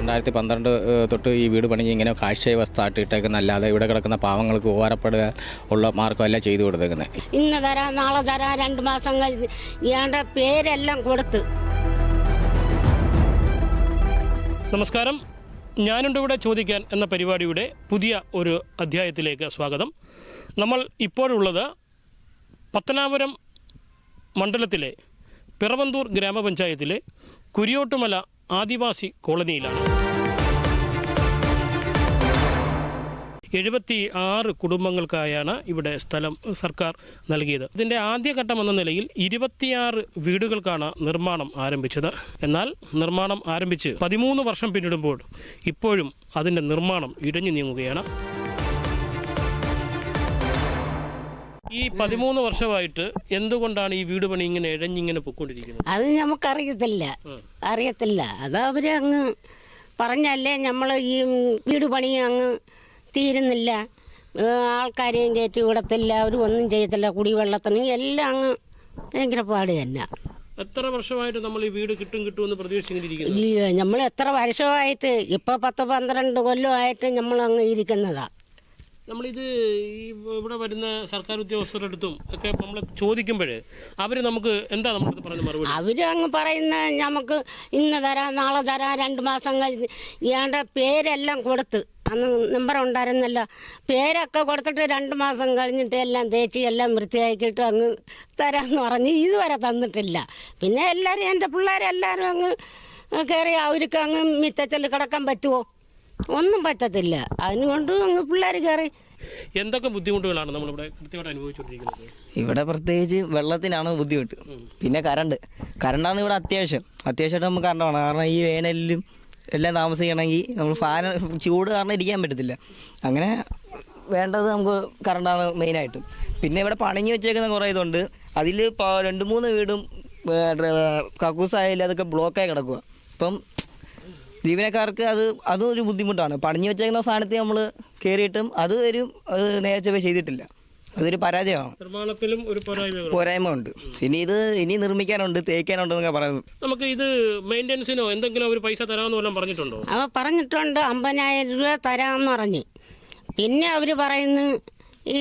2012 തൊട്ട് ഈ വീട് പണിഞ്ഞ് ഇങ്ങനെ കാഴ്ചവസ്ഥ ഇട്ടേക്കുന്നല്ലാതെ ഇവിടെ കിടക്കുന്ന പാവങ്ങൾക്ക് ഉപകാരപ്പെടുക ഉള്ള മാർഗ്ഗമല്ല ചെയ്തു കൊടുത്തേക്കുന്നത്. ഇന്ന് തരാം നാളെ തരാം 2 മാസം കഴിഞ്ഞ് ഇയാളുടെ പേരെല്ലാം കൊടുത്ത്. നമസ്കാരം, ഞാനുണ്ട് ഇവിടെ ചോദിക്കാൻ എന്ന പരിപാടിയുടെ പുതിയ ഒരു അധ്യായത്തിലേക്ക് സ്വാഗതം. നമ്മൾ ഇപ്പോഴുള്ളത് പത്തനാപുരം മണ്ഡലത്തിലെ പിറവന്തൂർ ഗ്രാമപഞ്ചായത്തിലെ കുരിയോട്ടുമല ആദിവാസി കോളനിയിലാണ്. 76 കുടുംബങ്ങൾക്കായാണ് ഇവിടെ സ്ഥലം സർക്കാർ നൽകിയത്. ഇതിൻ്റെ ആദ്യഘട്ടം എന്ന നിലയിൽ 26 വീടുകൾക്കാണ് നിർമ്മാണം ആരംഭിച്ചത്. എന്നാൽ നിർമ്മാണം ആരംഭിച്ച് 13 വർഷം പിന്നിടുമ്പോൾ ഇപ്പോഴും അതിൻ്റെ നിർമ്മാണം ഇഴഞ്ഞു നീങ്ങുകയാണ്. ഈ 13 വർഷമായിട്ട് എന്തുകൊണ്ടാണ് ഈ വീട് പണി ഇങ്ങനെ ഇഴഞ്ഞിങ്ങനെ പൊയ്ക്കൊണ്ടിരിക്കുന്നത്? അത് അറിയത്തില്ല. അത് അവർ അങ്ങ് പറഞ്ഞല്ലേ നമ്മൾ ഈ വീട് പണി അങ്ങ് തീരുന്നില്ല, ആൾക്കാരെയും കയറ്റി വിടത്തില്ല, അവരും ഒന്നും ചെയ്യത്തില്ല, കുടിവെള്ളത്തിന് എല്ലാം അങ്ങ് ഭയങ്കര പാട് തന്നെ. എത്ര വർഷമായിട്ട് നമ്മൾ ഈ വീട് കിട്ടുമെന്ന് പ്രതീക്ഷിച്ചിരിക്കുന്നു? നമ്മൾ എത്ര വർഷമായിട്ട് ഇപ്പോൾ 10-12 കൊല്ലമായിട്ട് നമ്മൾ അങ്ങ് ഇരിക്കുന്നതാണ്. നമ്മളിത് ഇവിടെ വരുന്ന സർക്കാർ ഉദ്യോഗസ്ഥരുടെ അടുത്തും ഒക്കെ നമ്മൾ ചോദിക്കുമ്പോൾ അവർ നമുക്ക് എന്താ നമ്മളടുത്ത് പറയുന്ന മറുപടി? അവർ അങ്ങ് പറയുന്ന നമുക്ക് ഇന്ന് തരാം നാളെ തരാം 2 മാസം കഴിഞ്ഞ് ഇയാളുടെ പേരെല്ലാം കൊടുത്ത്, അന്ന് നമ്പർ ഉണ്ടായിരുന്നല്ലോ, പേരൊക്കെ കൊടുത്തിട്ട് 2 മാസം കഴിഞ്ഞിട്ട് എല്ലാം തേച്ച് എല്ലാം വൃത്തിയാക്കിയിട്ട് അങ്ങ് തരാമെന്ന് പറഞ്ഞ് ഇതുവരെ തന്നിട്ടില്ല. പിന്നെ എല്ലാവരും എൻ്റെ പിള്ളേരെല്ലാവരും അങ്ങ് കയറി അവർക്ക് അങ്ങ് മിറ്റത്തിൽ കിടക്കാൻ പറ്റുമോ? ഒന്നും പറ്റത്തില്ല. അതിനുകൊണ്ട് അങ്ങ് പിള്ളേർ കയറി. എന്തൊക്കെ ബുദ്ധിമുട്ടുകളാണ് നമ്മളിവിടെ കൃത്യമായിട്ട് അനുഭവിച്ചുകൊണ്ടിരിക്കുന്നത്? ഇവിടെ പ്രത്യേകിച്ച് വെള്ളത്തിനാണ് ബുദ്ധിമുട്ട്. പിന്നെ കറണ്ടാണ് ഇവിടെ അത്യാവശ്യമായിട്ട് നമുക്ക് കറണ്ട് വേണം. കാരണം ഈ വേനലിലും എല്ലാം താമസിക്കണമെങ്കിൽ നമ്മൾ ചൂട് കാരണം ഇരിക്കാൻ പറ്റത്തില്ല. അങ്ങനെ വേണ്ടത് നമുക്ക് കറണ്ടാണ് മെയിനായിട്ടും. പിന്നെ ഇവിടെ പണിഞ്ഞു വെച്ചേക്കുന്ന കുറേ ഇതുണ്ട്. അതിൽ 2-3 വീടും കക്കൂസായാലും അതൊക്കെ ബ്ലോക്കായി കിടക്കുക. ഇപ്പം ജീവനക്കാർക്ക് അതും ഒരു ബുദ്ധിമുട്ടാണ്. പണിഞ്ഞു വെച്ചേക്കുന്ന സ്ഥാനത്ത് നമ്മൾ കയറിയിട്ടും അത് നേരെ ചെയ്തിട്ടില്ല. അതൊരു പരാജയമാണ്. നിർമ്മാണത്തിലും ഒരു പോരായ്മ ഉണ്ട്. ഇനി നിർമ്മിക്കാനുണ്ട്, തേക്കാനുണ്ടെന്നൊക്കെ പറയുന്നു. നമുക്ക് ഇത് മെയിൻ്റെനൻസിനോ എന്തെങ്കിലും അവർ പൈസ തരാമെന്ന് വല്ലതും പറഞ്ഞിട്ടുണ്ടോ? പറഞ്ഞിട്ടുണ്ട്, 50,000 രൂപ തരാമെന്ന് പറഞ്ഞ്. പിന്നെ അവർ പറയുന്നു ഈ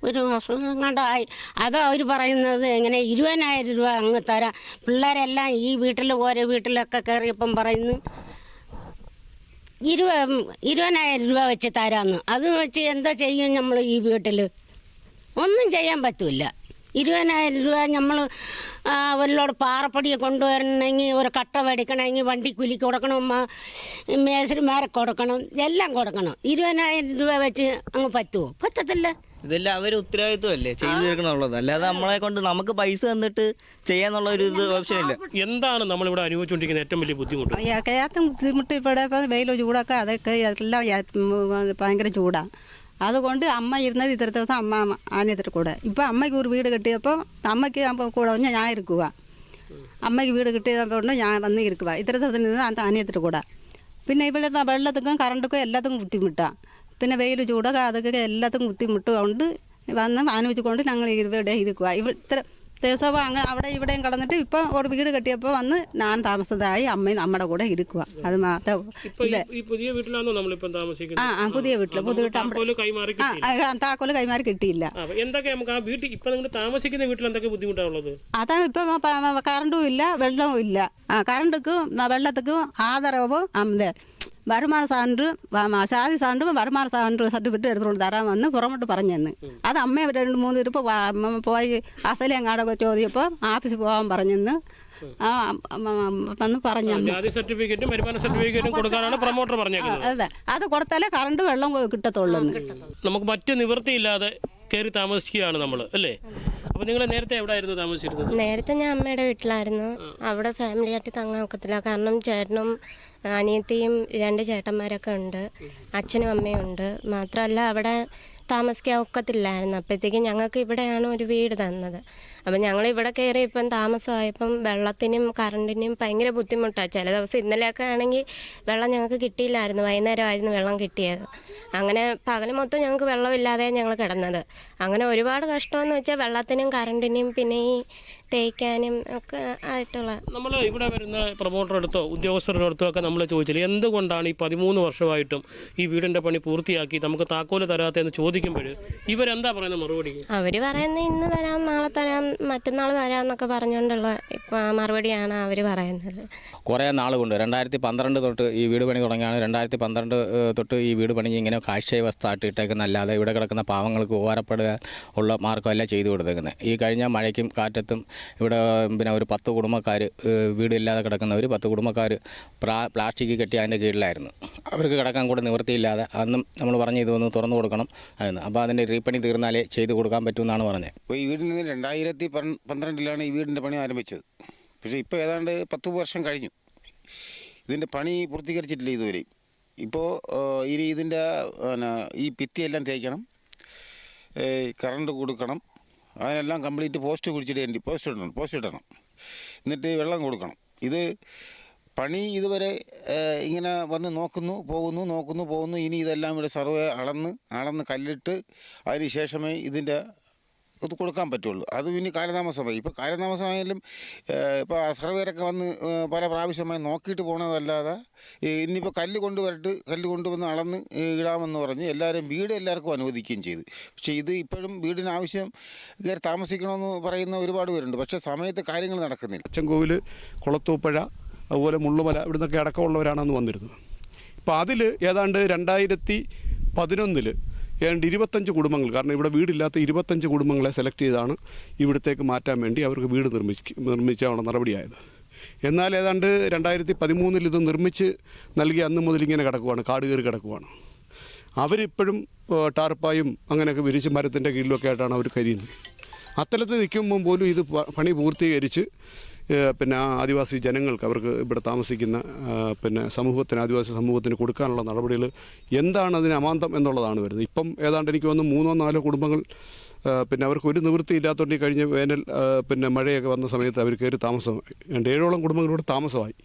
ഒരു അസുഖം കണ്ടായി, അതോ അവർ പറയുന്നത് എങ്ങനെ 20,000 രൂപ അങ്ങ് തരാം. പിള്ളേരെല്ലാം ഈ വീട്ടിൽ ഓരോ വീട്ടിലൊക്കെ കയറിയപ്പം പറയുന്നു 20,000 രൂപ വെച്ച് തരാമെന്ന്. അത് വെച്ച് എന്താ ചെയ്യും നമ്മൾ? ഈ വീട്ടിൽ ഒന്നും ചെയ്യാൻ പറ്റില്ല. 20,000 രൂപ നമ്മൾ വല്ലോട് പാറപ്പൊടിയെ കൊണ്ടുവരണമെങ്കിൽ, ഒരു കട്ട മേടിക്കണമെങ്കിൽ വണ്ടി കൂലിക്ക് കൊടുക്കണം, മേശരിമാരെ കൊടുക്കണം, എല്ലാം കൊടുക്കണം. 20,000 രൂപ വെച്ച് അങ്ങ് പറ്റുമോ? പറ്റത്തില്ല. ഇതെല്ലാം അവർ ഉത്തരവാദിത്വമല്ലേ ചെയ്തു തീർക്കണുള്ളത്. അല്ലാതെ നമ്മളെ കൊണ്ട് നമുക്ക് പൈസ തന്നിട്ട് ചെയ്യാന്നുള്ള ഒരു ഓപ്ഷൻ ഇല്ല. എന്താണ് നമ്മളിവിടെ അനുഭവിച്ചുകൊണ്ടിരിക്കുന്ന ഏറ്റവും വലിയ ബുദ്ധിമുട്ട്? ഏറ്റവും ബുദ്ധിമുട്ട് ഇവിടെ ഇപ്പം വെയിലോ ചൂടൊക്കെ അതൊക്കെ എല്ലാം ഭയങ്കര ചൂടാണ്. അതുകൊണ്ട് അമ്മ ഇരുന്നത് ഇത്ര ദിവസം അമ്മ ആനയത്തിട്ട് കൂടെ. ഇപ്പം അമ്മയ്ക്ക് ഒരു വീട് കിട്ടിയപ്പോൾ അമ്മയ്ക്ക് കൂടെ വന്ന് ഞാൻ ഇരിക്കുക. അമ്മയ്ക്ക് വീട് കിട്ടിയതുകൊണ്ട് ഞാൻ വന്ന് ഇരിക്കുക. ഇത്ര ദിവസം നിന്ന് ആനയത്തിട്ട് കൂടെ. പിന്നെ ഇവിടെ വെള്ളത്തിനും കറണ്ടുക്കും എല്ലാത്തിനും ബുദ്ധിമുട്ടാണ്. പിന്നെ വെയിൽ ചൂടൊക്കെ അതൊക്കെ എല്ലാത്തിനും ബുദ്ധിമുട്ട് കൊണ്ട് വന്ന് ആലോചിച്ചുകൊണ്ട് ഞങ്ങൾ ഇവിടെ ഇരിക്കുക. ഇത്ര ദിവസവും അങ്ങനെ അവിടെ ഇവിടെയും കടന്നിട്ട് ഇപ്പം ഒരു വീട് കെട്ടിയപ്പോൾ വന്ന് ഞാൻ താമസത്തായി അമ്മയും നമ്മുടെ കൂടെ ഇരിക്കുക. അത് മാത്രം. പുതിയ വീട്ടിലാണോ നമ്മളിപ്പം താമസിക്കുന്നത്? പുതിയ വീട്ടിൽ താക്കോല് കൈമാറി കിട്ടിയില്ല. എന്തൊക്കെ നമുക്ക് ആ വീട്ടിൽ ഇപ്പം നിങ്ങൾ താമസിക്കുന്ന വീട്ടിൽ എന്തൊക്കെ ബുദ്ധിമുട്ടാണുള്ളത്? അതാ ഇപ്പം കറണ്ടും ഇല്ല, വെള്ളവും ഇല്ല. കറണ്ടുക്കും വെള്ളത്തിക്കും ആദരവ് വരുമാന സാன்று ജാതി സാன்று വരുമാന സാன்று സർട്ടിഫിക്കറ്റ് എടുത്തുകൊണ്ട് തരാമെന്ന് പുറമോട്ട് പറഞ്ഞെന്ന്. അത് അമ്മ 2-3 ട്രിപ്പ് പോയി അസലങ്ങാടൊക്കെ ചോദിച്ചപ്പോൾ ആഫീസിൽ പോകാൻ പറഞ്ഞെന്ന് പറഞ്ഞു. അതെ, അത് കൊടുത്താലേ കറണ്ട് വെള്ളം കിട്ടത്തുള്ളൂ. നമുക്ക് മറ്റു നിവൃത്തിയില്ലാതെ കയറി താമസിക്കുകയാണ് നമ്മൾ, അല്ലേ? അപ്പോൾ നിങ്ങൾ നേരത്തെ എവിടെയായിരുന്നു താമസിച്ചിരുന്നത്? നേരത്തെ ഞാൻ അമ്മയുടെ വീട്ടിലായിരുന്നു. അവിടെ ഫാമിലിയായിട്ട് തങ്ങാൻ ഒക്കത്തില്ല. കാരണം ചേട്ടനും അനിയത്തിയും 2 ചേട്ടന്മാരൊക്കെ ഉണ്ട്, അച്ഛനും അമ്മയും ഉണ്ട്. മാത്രമല്ല അവിടെ താമസിക്കാൻ ഒക്കത്തില്ലായിരുന്നു. അപ്പോഴത്തേക്കും ഞങ്ങൾക്ക് ഇവിടെയാണ് ഒരു വീട് തന്നത്. അപ്പം ഞങ്ങളിവിടെ കയറി ഇപ്പം താമസമായപ്പം വെള്ളത്തിനും കറണ്ടിനും ഭയങ്കര ബുദ്ധിമുട്ടാണ്. ചില ദിവസം ഇന്നലെയൊക്കെ ആണെങ്കിൽ വെള്ളം ഞങ്ങൾക്ക് കിട്ടിയില്ലായിരുന്നു. വൈകുന്നേരമായിരുന്നു വെള്ളം കിട്ടിയത്. അങ്ങനെ പകൽ മൊത്തം ഞങ്ങൾക്ക് വെള്ളമില്ലാതെ ഞങ്ങൾ കിടന്നത്. അങ്ങനെ ഒരുപാട് കഷ്ടമെന്ന് വെച്ചാൽ വെള്ളത്തിനും കറണ്ടിനും പിന്നെ ഈ തേക്കാനും ഒക്കെ ആയിട്ടുള്ള. നമ്മൾ ഇവിടെ വരുന്ന പ്രൊമോട്ടറുടെ അടുത്തോ ഉദ്യോഗസ്ഥരുടെ അടുത്തോ ഒക്കെ നമ്മൾ ചോദിച്ചില്ല എന്തുകൊണ്ടാണ് ഈ 13 വർഷമായിട്ടും ഈ വീടിൻ്റെ പണി പൂർത്തിയാക്കി നമുക്ക് താക്കോല് തരാത്തതെന്ന് ചോദിക്കുമ്പോൾ ഇവരെന്താ പറയുന്ന മറുപടി? അവർ പറയുന്നത് ഇന്ന് തരാം, നാളെ തരാം, മറ്റന്നാൾ തരാം എന്നൊക്കെ പറഞ്ഞുകൊണ്ടുള്ള മറുപടിയാണ് അവർ പറയുന്നത്. കുറേ നാൾ കൊണ്ട് 2012 തൊട്ട് ഈ വീട് പണി തുടങ്ങിയാണ്. 2012 തൊട്ട് ഈ വീട് പണി ഇങ്ങനെ കാഴ്ചവസ്ഥ ഇട്ടേക്കുന്നല്ലാതെ ഇവിടെ കിടക്കുന്ന പാവങ്ങൾക്ക് ഉപകാരപ്പെടുക ഉള്ള മാർഗ്ഗമല്ല ചെയ്തു കൊടുത്തേക്കുന്നത്. ഈ കഴിഞ്ഞ മഴയ്ക്കും കാറ്റത്തും ഇവിടെ പിന്നെ ഒരു 10 കുടുംബക്കാർ വീടില്ലാതെ കിടക്കുന്നവർ 10 കുടുംബക്കാർ പ്ലാസ്റ്റിക് കെട്ടി അതിൻ്റെ കീഴിലായിരുന്നു. അവർക്ക് കിടക്കാൻ കൂടെ നിവൃത്തിയില്ലാതെ അന്നും നമ്മൾ പറഞ്ഞ് ഇതൊന്ന് തുറന്നു കൊടുക്കണം എന്ന്. അപ്പോൾ അതിൻ്റെ റീപ്പണി തീർന്നാലേ ചെയ്തു കൊടുക്കാൻ പറ്റുമെന്നാണ് പറഞ്ഞത്. അപ്പോൾ ഈ വീടിന് 2012 ഈ വീടിൻ്റെ പണി ആരംഭിച്ചത്. പക്ഷേ ഇപ്പോൾ ഏതാണ്ട് 10 വർഷം കഴിഞ്ഞു. ഇതിൻ്റെ പണി പൂർത്തീകരിച്ചിട്ടില്ല ഇതുവരെ. ഇപ്പോൾ ഇനി ഇതിൻ്റെ ഈ ഭിത്തിയെല്ലാം തേക്കണം, കറണ്ട് കൊടുക്കണം, അതിനെല്ലാം കംപ്ലീറ്റ് പോസ്റ്റ് ഇടണം, എന്നിട്ട് വെള്ളം കൊടുക്കണം. ഇത് പണി ഇതുവരെ ഇങ്ങനെ വന്ന് നോക്കുന്നു പോകുന്നു. ഇനി ഇതെല്ലാം ഇവിടെ സർവേ അളന്ന് കല്ലിട്ട് അതിന് ശേഷമേ ഇതിൻ്റെ ഇത് കൊടുക്കാൻ പറ്റുള്ളൂ. അത് ഇനി കാലതാമസമായി. ഇപ്പോൾ കാലതാമസമായാലും ഇപ്പോൾ സർവേരൊക്കെ വന്ന് പല പ്രാവശ്യമായി നോക്കിയിട്ട് പോകണതല്ലാതെ ഇനിയിപ്പോൾ കല്ല് കൊണ്ടുവന്ന് അളന്ന് ഇടാമെന്ന് പറഞ്ഞ് എല്ലാവർക്കും അനുവദിക്കുകയും ചെയ്തു. പക്ഷേ ഇത് ഇപ്പോഴും വീടിന് ആവശ്യം കയറി താമസിക്കണമെന്ന് പറയുന്ന ഒരുപാട് പേരുണ്ട്. പക്ഷേ സമയത്ത് കാര്യങ്ങൾ നടക്കുന്നില്ല. അച്ചൻകോവിൽ, കുളത്തൂപ്പുഴ, അതുപോലെ മുള്ളുമല ഇവിടുന്നൊക്കെ അടക്കമുള്ളവരാണെന്ന് വന്നിരുന്നത്. ഇപ്പോൾ അതിൽ ഏതാണ്ട് 2011 ഏതാണ്ട് 25 കുടുംബങ്ങൾ, കാരണം ഇവിടെ വീടില്ലാത്ത 25 കുടുംബങ്ങളെ സെലക്ട് ചെയ്താണ് ഇവിടത്തേക്ക് മാറ്റാൻ വേണ്ടി അവർക്ക് വീട് നിർമ്മിച്ചാണ് നടപടിയായത്. എന്നാൽ ഏതാണ്ട് 2013 ഇത് നിർമ്മിച്ച് നൽകി അന്ന് മുതൽ ഇങ്ങനെ കിടക്കുവാണ്, കാട് കയറി കിടക്കുവാണ്. അവരിപ്പോഴും ടാർപ്പായും അങ്ങനെയൊക്കെ വിരിച്ച് മരത്തിൻ്റെ കീഴിലൊക്കെ ആയിട്ടാണ് അവർ കഴിയുന്നത്. അത്തരത്തിൽ നിൽക്കുമ്പോൾ പോലും ഇത് പണി പൂർത്തീകരിച്ച് പിന്നെ ആദിവാസി ജനങ്ങൾക്ക്, അവർക്ക് ഇവിടെ താമസിക്കുന്ന പിന്നെ ആദിവാസി സമൂഹത്തിന് കൊടുക്കാനുള്ള നടപടികൾ എന്താണ് അതിന് അമാന്തം എന്നുള്ളതാണ് വരുന്നത്. ഇപ്പം ഏതാണ്ട് എനിക്ക് തോന്നുന്നു 3-4 കുടുംബങ്ങൾ പിന്നെ അവർക്ക് ഒരു നിവൃത്തി ഇല്ലാത്തതുകൊണ്ട് ഈ കഴിഞ്ഞ വേനൽ പിന്നെ മഴയൊക്കെ വന്ന സമയത്ത് അവർ കയറി താമസമായി. 7-ഓളം കുടുംബങ്ങളിവിടെ താമസമായി.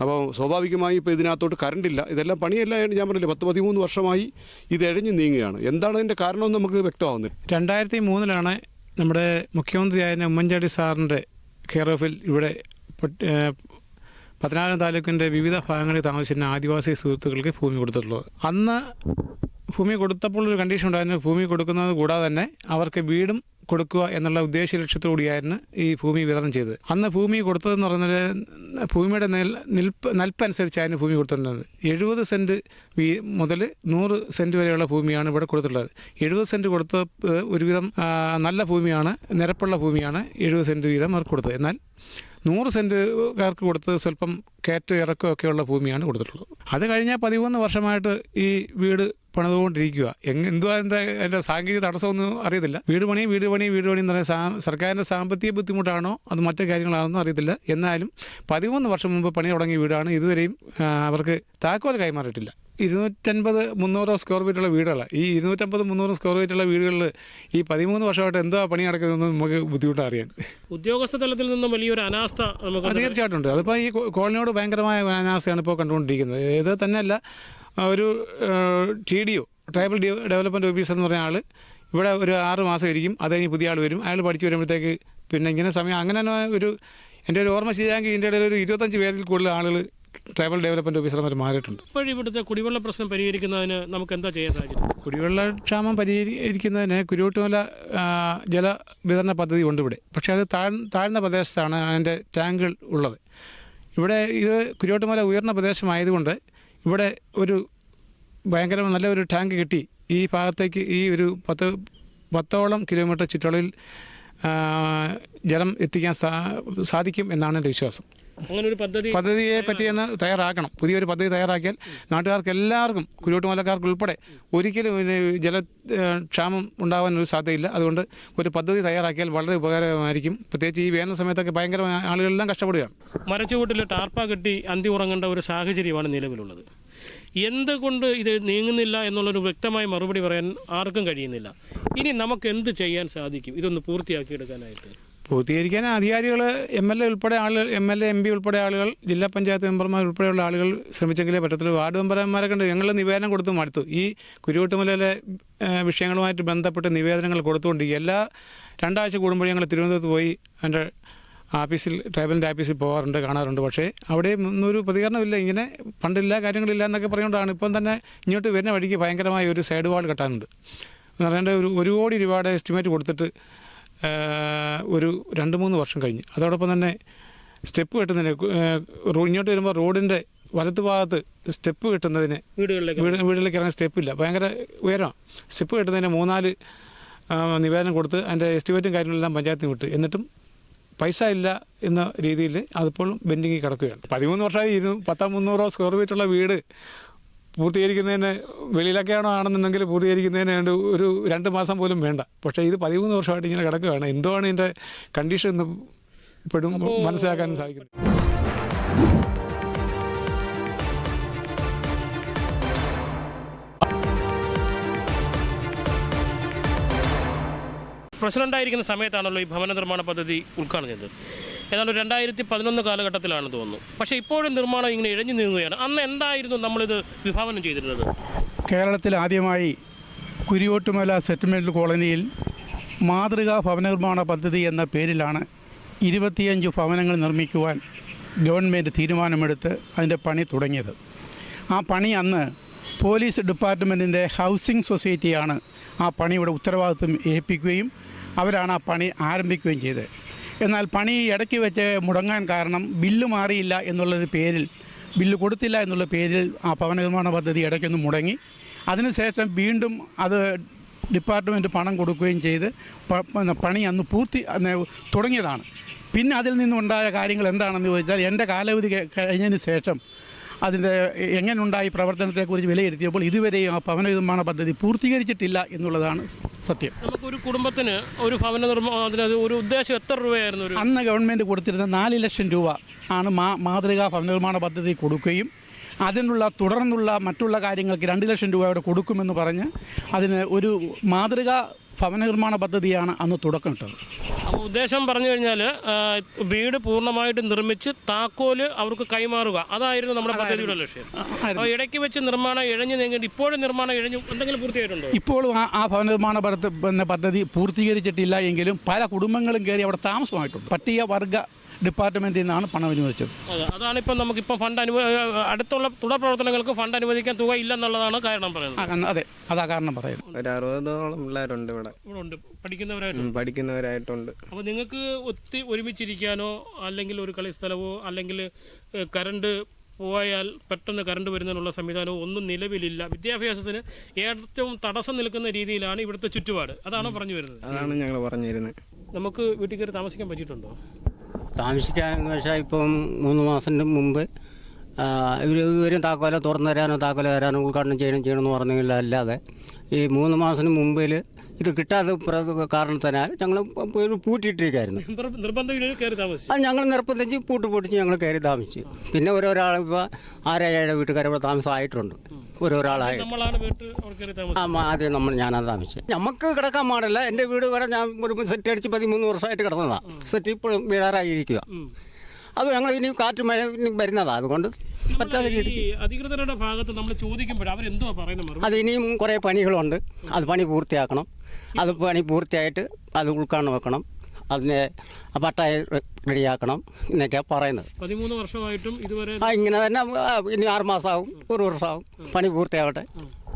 അപ്പോൾ സ്വാഭാവികമായി ഇപ്പോൾ ഇതിനകത്തോട്ട് കറണ്ടില്ല. ഇതെല്ലാം പണിയെല്ലാം ഞാൻ പറഞ്ഞില്ല 10-13 വർഷമായി ഇത് എഴഞ്ഞു നീങ്ങുകയാണ്. എന്താണ് അതിൻ്റെ കാരണമെന്ന് നമുക്ക് വ്യക്തമാവുന്നില്ല. 2003 നമ്മുടെ മുഖ്യമന്ത്രിയായ ഉമ്മൻചാണ്ടി സാറിൻ്റെ കെയർ ഓഫിൽ ഇവിടെ പത്തനാപുരം താലൂക്കിൻ്റെ വിവിധ ഭാഗങ്ങളിൽ താമസിക്കുന്ന ആദിവാസി സുഹൃത്തുക്കൾക്ക് ഭൂമി കൊടുത്തിട്ടുള്ളത്. അന്ന് ഭൂമി കൊടുത്തപ്പോൾ ഒരു കണ്ടീഷൻ ഉണ്ടായിരുന്നു. ഭൂമി കൊടുക്കുന്നത് കൂടാതെ തന്നെ അവർക്ക് വീടും കൊടുക്കുക എന്നുള്ള ഉദ്ദേശ ലക്ഷ്യത്തോടുകൂടിയായിരുന്നു ഈ ഭൂമി വിതരണം ചെയ്തത്. അന്ന് ഭൂമി കൊടുത്തതെന്ന് പറഞ്ഞാൽ ഭൂമിയുടെ നൽപ്പനുസരിച്ചായിരുന്നു ഭൂമി കൊടുത്തിട്ടുള്ളത്. 70 സെൻറ്റ് മുതൽ 100 സെൻറ്റ് വരെയുള്ള ഭൂമിയാണ് ഇവിടെ കൊടുത്തിട്ടുള്ളത്. 70 സെൻറ്റ് കൊടുത്ത ഒരുവിധം നല്ല ഭൂമിയാണ്, നിരപ്പുള്ള ഭൂമിയാണ് 70 സെൻറ്റ് വീതം അവർക്ക് കൊടുത്തത്. എന്നാൽ 100 സെൻറ്റുകാർക്ക് കൊടുത്തത് സ്വല്പം കയറ്റം ഇറക്കമൊക്കെയുള്ള ഭൂമിയാണ് കൊടുത്തിട്ടുള്ളത്. അത് കഴിഞ്ഞ 13 വർഷമായിട്ട് ഈ വീട് പണിതുകൊണ്ടിരിക്കുക. എന്തുവാ അതിൻ്റെ സാങ്കേതിക തടസ്സമൊന്നും അറിയത്തില്ല. വീട് പണി എന്ന് പറയുന്നത് സർക്കാരിൻ്റെ സാമ്പത്തിക ബുദ്ധിമുട്ടാണോ അത് മറ്റു കാര്യങ്ങളാണെന്നോ അറിയത്തില്ല. എന്നാലും 13 വർഷം മുമ്പ് പണി തുടങ്ങിയ വീടാണ്. ഇതുവരെയും അവർക്ക് താക്കോൽ കൈമാറിയിട്ടില്ല. 250-300 സ്ക്വയർ ഫീറ്റുള്ള വീടുകളാണ്. ഈ 250-300 സ്ക്വയർ ഫീറ്റുള്ള വീടുകളിൽ ഈ 13 വർഷമായിട്ട് എന്തോ പണി നടക്കുന്നതെന്ന് നമുക്ക് ബുദ്ധിമുട്ടാണ് അറിയാൻ. ഉദ്യോഗസ്ഥ തലത്തിൽ നിന്നും വലിയൊരു അനാസ്ഥ നമുക്ക് തീർച്ചയായിട്ടും ഉണ്ട്. അതിപ്പോൾ ഈ കോളനിയോട് ഭയങ്കരമായ അനാസ്ഥയാണ് ഇപ്പോൾ കണ്ടുകൊണ്ടിരിക്കുന്നത്. ഇത് തന്നെയല്ല, ഒരു TDO, ട്രൈബൽ ഡെവലപ്മെൻറ്റ് ഓഫീസർ എന്ന് പറഞ്ഞ ആൾ ഇവിടെ ഒരു 6 മാസം ഇരിക്കും. അത് കഴിഞ്ഞ് പുതിയ ആൾ വരും. അയാൾ പഠിച്ചു വരുമ്പോഴത്തേക്ക് പിന്നെ ഇങ്ങനെ സമയം അങ്ങനെ തന്നെ എൻ്റെ ഒരു ഓർമ്മ ശരിയാക്കി ഇതിൻ്റെ ഇടയിൽ ഒരു 25 പേരിൽ കൂടുതൽ ആളുകൾ ട്രൈബൽ ഡെവലപ്മെൻറ്റ് ഓഫീസർമാർ മാറിയിട്ടുണ്ട്. ഇപ്പോൾ ഇവിടുത്തെ കുടിവെള്ള പ്രശ്നം പരിഹരിക്കുന്നതിന് നമുക്ക് എന്താ ചെയ്യാൻ സാധിക്കും? കുടിവെള്ളക്ഷാമം പരിഹരിക്കുന്നതിന് കുരുവട്ടുമല ജലവിതരണ പദ്ധതി ഉണ്ട് ഇവിടെ. പക്ഷേ അത് താഴ്ന്ന പ്രദേശത്താണ് അതിൻ്റെ ടാങ്കുകൾ ഉള്ളത്. ഇവിടെ ഇത് കുരുവട്ടുമല ഉയർന്ന പ്രദേശമായതുകൊണ്ട് ഇവിടെ ഒരു ഭയങ്കര നല്ല ഒരു ടാങ്ക് കെട്ടി ഈ ഭാഗത്തേക്ക് ഈ ഒരു 10-ഓളം കിലോമീറ്റർ ചുറ്റളവിൽ ജലം എത്തിക്കാൻ സാധിക്കും എന്നാണ് എൻ്റെ വിശ്വാസം. അങ്ങനെ ഒരു പദ്ധതിയെ പറ്റിയെന്ന് തയ്യാറാക്കണം. പുതിയൊരു പദ്ധതി തയ്യാറാക്കിയാൽ നാട്ടുകാർക്ക് എല്ലാവർക്കും, കുരുവട്ടുമലക്കാർക്ക് ഉൾപ്പെടെ ഒരിക്കലും ക്ഷാമം ഉണ്ടാകാനൊരു സാധ്യതയില്ല. അതുകൊണ്ട് ഒരു പദ്ധതി തയ്യാറാക്കിയാൽ വളരെ ഉപകാരമായിരിക്കും. പ്രത്യേകിച്ച് ഈ വേനൽ സമയത്തൊക്കെ ഭയങ്കര ആളുകളെല്ലാം കഷ്ടപ്പെടുകയാണ്. മരച്ചുവട്ടിൽ ടാർപ്പ കെട്ടി അന്തി ഉറങ്ങേണ്ട ഒരു സാഹചര്യമാണ് നിലവിലുള്ളത്. എന്തുകൊണ്ട് ഇത് നീങ്ങുന്നില്ല എന്നുള്ളൊരു വ്യക്തമായ മറുപടി പറയാൻ ആർക്കും കഴിയുന്നില്ല. ഇനി നമുക്ക് എന്ത് ചെയ്യാൻ സാധിക്കും ഇതൊന്ന് പൂർത്തിയാക്കിയെടുക്കാനായിട്ട്? പൂർത്തീകരിക്കാൻ അധികാരികൾ MLA ഉൾപ്പെടെ ആളുകൾ MLA MP ഉൾപ്പെടെ ആളുകൾ ജില്ലാ പഞ്ചായത്ത് മെമ്പർമാർ ഉൾപ്പെടെയുള്ള ആളുകൾ ശ്രമിച്ചെങ്കിലേ പറ്റത്തുള്ളൂ. വാർഡ് മെമ്പർമാരൊക്കെ ഉണ്ട്. ഞങ്ങൾ നിവേദനം കൊടുത്ത് മടുത്തു. ഈ കുരുവട്ടുമലയിലെ വിഷയങ്ങളുമായിട്ട് ബന്ധപ്പെട്ട് നിവേദനങ്ങൾ കൊടുത്തുകൊണ്ടിരിക്കുക. എല്ലാ 2 ആഴ്ച കൂടുമ്പോഴേ ഞങ്ങൾ തിരുവനന്തപുരത്ത് പോയി എൻ്റെ ട്രൈബലിൻ്റെ ഓഫീസിൽ പോകാറുണ്ട്, കാണാറുണ്ട്. പക്ഷേ അവിടെ ഒന്നൊരു പ്രതികരണമില്ല. ഇങ്ങനെ ഫണ്ടില്ല, കാര്യങ്ങളില്ല എന്നൊക്കെ പറഞ്ഞുകൊണ്ടാണ്. ഇപ്പം തന്നെ ഇങ്ങോട്ട് വരുന്ന വഴിക്ക് ഭയങ്കരമായ ഒരു സൈഡ് വാൾ കെട്ടാനുണ്ട്. എന്ന് പറഞ്ഞാൽ 1 കോടി രൂപയുടെ എസ്റ്റിമേറ്റ് കൊടുത്തിട്ട് ഒരു 2-3 വർഷം കഴിഞ്ഞു. അതോടൊപ്പം തന്നെ സ്റ്റെപ്പ് കെട്ടുന്നതിന് ഇങ്ങോട്ട് വരുമ്പോൾ റോഡിൻ്റെ വലത്ത് ഭാഗത്ത് സ്റ്റെപ്പ് കെട്ടുന്നതിന് വീടുകളിലേക്ക് ഇറങ്ങാൻ സ്റ്റെപ്പില്ല, ഭയങ്കര ഉയരമാണ്. സ്റ്റെപ്പ് കെട്ടുന്നതിന് 3-4 നിവേദനം കൊടുത്ത് അതിൻ്റെ എസ്റ്റിമേറ്റും കാര്യങ്ങളെല്ലാം പഞ്ചായത്തിന് വിട്ട്, എന്നിട്ടും പൈസ ഇല്ല എന്ന രീതിയിൽ അതിപ്പോഴും ബെൻഡിങ്ങിൽ കിടക്കുകയാണ്. 13 വർഷമായി 100-300 സ്ക്വയർ ഫീറ്റുള്ള വീട് പൂർത്തീകരിക്കുന്നതിന് വെളിയിലൊക്കെയാണോ ആണെന്നുണ്ടെങ്കിൽ പൂർത്തീകരിക്കുന്നതിന് ഒരു 2 മാസം പോലും വേണ്ട. പക്ഷേ ഇത് 13 വർഷമായിട്ട് ഇങ്ങനെ കിടക്കുകയാണ്. എന്തുവാണ് ഇതിൻ്റെ കണ്ടീഷൻ എന്ന് ഇപ്പോഴും മനസ്സിലാക്കാൻ സാധിക്കുന്നത്. പ്രസിഡൻ്റായിരിക്കുന്ന സമയത്താണല്ലോ ഈ ഭവന നിർമ്മാണ പദ്ധതി ഉദ്ഘാടനം ചെയ്തത്. ഏതാണ്ട് 2011 കാലഘട്ടത്തിലാണെന്ന് തോന്നുന്നു. പക്ഷേ ഇപ്പോഴും നിർമ്മാണം ഇങ്ങനെ ഇഴഞ്ഞു നീങ്ങുകയാണ്. അന്ന് എന്തായിരുന്നു നമ്മളിത് വിഭാവനം ചെയ്തിരുന്നത്? കേരളത്തിൽ ആദ്യമായി കുരിയോട്ടുമല സെറ്റിൽമെൻറ്റ് കോളനിയിൽ മാതൃകാ ഭവന നിർമ്മാണ പദ്ധതി എന്ന പേരിലാണ് 25 ഭവനങ്ങൾ നിർമ്മിക്കുവാൻ ഗവൺമെൻറ് തീരുമാനമെടുത്ത് അതിൻ്റെ പണി തുടങ്ങിയത്. ആ പണി അന്ന് പോലീസ് ഡിപ്പാർട്ട്മെൻറ്റിൻ്റെ ഹൗസിംഗ് സൊസൈറ്റിയാണ് ആ പണിയുടെ ഉത്തരവാദിത്വം ഏൽപ്പിക്കുകയും അവരാണ് ആ പണി ആരംഭിക്കുകയും ചെയ്തത്. എന്നാൽ പണി ഇടയ്ക്ക് വെച്ച് മുടങ്ങാൻ കാരണം ബില്ല് മാറിയില്ല എന്നുള്ളൊരു പേരിൽ, ബില്ല് കൊടുത്തില്ല എന്നുള്ള പേരിൽ ആ ഭവന നിർമ്മാണ പദ്ധതി ഇടയ്ക്കൊന്ന് മുടങ്ങി. അതിനുശേഷം വീണ്ടും അത് ഡിപ്പാർട്ട്മെൻറ്റ് പണം കൊടുക്കുകയും ചെയ്ത് പണി അന്ന് തുടങ്ങിയതാണ്. പിന്നെ അതിൽ നിന്നുണ്ടായ കാര്യങ്ങൾ എന്താണെന്ന് ചോദിച്ചാൽ, എൻ്റെ കാലാവധി കഴിഞ്ഞതിന് ശേഷം അതിൻ്റെ എങ്ങനെയുണ്ടായി പ്രവർത്തനത്തെക്കുറിച്ച് വിലയിരുത്തിയപ്പോൾ ഇതുവരെയും ആ ഭവന നിർമ്മാണ പദ്ധതി പൂർത്തീകരിച്ചിട്ടില്ല എന്നുള്ളതാണ് സത്യം. നമുക്കൊരു കുടുംബത്തിന് ഒരു ഭവന നിർമ്മാണത്തിന് ഒരു ഉദ്ദേശം എത്ര രൂപയായിരുന്നു? അന്ന് ഗവൺമെൻറ് കൊടുത്തിരുന്ന 4 ലക്ഷം രൂപ ആണ് മാതൃകാ ഭവന നിർമ്മാണ പദ്ധതി കൊടുക്കുകയും അതിനുള്ള തുടർന്നുള്ള മറ്റുള്ള കാര്യങ്ങൾക്ക് 2 ലക്ഷം രൂപയോടെ കൊടുക്കുമെന്ന് പറഞ്ഞ് അതിന് ഒരു മാതൃകാ ഭവന നിർമ്മാണ പദ്ധതിയാണ് അന്ന് തുടക്കം ഇട്ടത്. അപ്പോൾ ഉദ്ദേശം പറഞ്ഞു കഴിഞ്ഞാൽ വീട് പൂർണ്ണമായിട്ട് നിർമ്മിച്ച് താക്കോല് അവർക്ക് കൈമാറുക, അതായിരുന്നു നമ്മുടെ പദ്ധതിയുടെ ലക്ഷ്യം. അപ്പോൾ ഇടയ്ക്ക് വെച്ച് നിർമ്മാണം ഇഴഞ്ഞു നീങ്ങിയിട്ട് ഇപ്പോഴും നിർമ്മാണം ഇഴഞ്ഞു എന്തെങ്കിലും പൂർത്തിയായിട്ടുണ്ടോ? ഇപ്പോഴും ആ ഭവന നിർമ്മാണ പദ്ധതി പൂർത്തീകരിച്ചിട്ടില്ല എങ്കിലും പല കുടുംബങ്ങളും കയറി അവിടെ താമസമായിട്ടുണ്ട്. പട്ടികവർഗ ഡിപ്പാർട്ട്മെൻറ്റിൽ നിന്നാണ് പണം അനുവദിച്ചത്. അതാണിപ്പം നമുക്കിപ്പോൾ ഫണ്ട് അടുത്തുള്ള തുടർ പ്രവർത്തനങ്ങൾക്ക് ഫണ്ട് അനുവദിക്കാൻ തുക ഇല്ലെന്നുള്ളതാണ് കാരണം പറയുന്നത്. അതെ, അതാ കാരണം പറയുന്നത്. ഒരു 60ഓളം പിള്ളേരുണ്ട് ഇവിടെ ഉണ്ട്, പഠിക്കുന്നവരായിട്ടുണ്ട്. അപ്പോൾ നിങ്ങൾക്ക് ഒരുമിച്ചിരിക്കാനോ അല്ലെങ്കിൽ ഒരു കളിസ്ഥലമോ അല്ലെങ്കിൽ കറണ്ട് പോയാൽ പെട്ടെന്ന് കറണ്ട് വരുന്നതിനുള്ള സംവിധാനവും ഒന്നും നിലവിലില്ല. വിദ്യാഭ്യാസത്തിന് ഏറ്റവും തടസ്സം നിൽക്കുന്ന രീതിയിലാണ് ഇവിടുത്തെ ചുറ്റുപാട്. അതാണോ പറഞ്ഞു വരുന്നത്? അതാണ് ഞങ്ങൾ പറഞ്ഞു തരുന്നത്. നമുക്ക് വീട്ടിൽ കയറി താമസിക്കാൻ പറ്റിയിട്ടുണ്ടോ? താമസിക്കാനെന്ന് വെച്ചാൽ ഇപ്പം 3 മാസത്തിന് മുമ്പ് ഇവരും താക്കോല തുറന്നു തരാനോ താക്കോല തരാനോ ഉദ്ഘാടനം ചെയ്യണമെന്ന് പറഞ്ഞില്ലാതെ ഈ 3 മാസത്തിന് മുമ്പിൽ ഇത് കിട്ടാതെ കാരണത്തിനാൽ ഞങ്ങൾ പൂട്ടിയിട്ടിരിക്കുകയായിരുന്നു. അത് ഞങ്ങൾ നിർബന്ധിച്ച് പൂട്ടിച്ച് ഞങ്ങൾ കയറി താമസിച്ചു. പിന്നെ ഓരോരാൾ ഇപ്പോൾ 6-7 വീട്ടുകാരെ ഇവിടെ താമസമായിട്ടുണ്ട്. ഓരോരാളായി ആദ്യം ഞാനത് താമസിച്ചത്. നമുക്ക് കിടക്കാൻ പാടില്ല. എൻ്റെ വീട് കൂടെ ഞാൻ ഒരു സെറ്റ് അടിച്ച് 13 വർഷമായിട്ട് കിടന്നതാണ്. സെറ്റ് ഇപ്പോഴും വീടാറായിരിക്കുക. അത് ഞങ്ങൾ ഇനി കാറ്റ് മഴ വരുന്നതാണ്. അതുകൊണ്ട് പറ്റാത്ത രീതിക്ക് അധികൃതരുടെ ഭാഗത്ത് നമ്മൾ ചോദിക്കുമ്പോൾ അവരെന്തോ പറയുന്നത്, അത് ഇനിയും കുറേ പണികളുണ്ട്. അത് പണി പൂർത്തിയാക്കണം. അത് പണി പൂർത്തിയായിട്ട് അത് ഉൾക്കാണ് വെക്കണം. അതിനെ പട്ടായ റെഡിയാക്കണം എന്നൊക്കെയാണ് പറയുന്നത്. 13 വർഷമായിട്ടും ഇതുവരെ ഇങ്ങനെ തന്നെ. ഇനി 6 മാസമാവും, 1 വർഷമാവും. പണി പൂർത്തിയാവട്ടെ.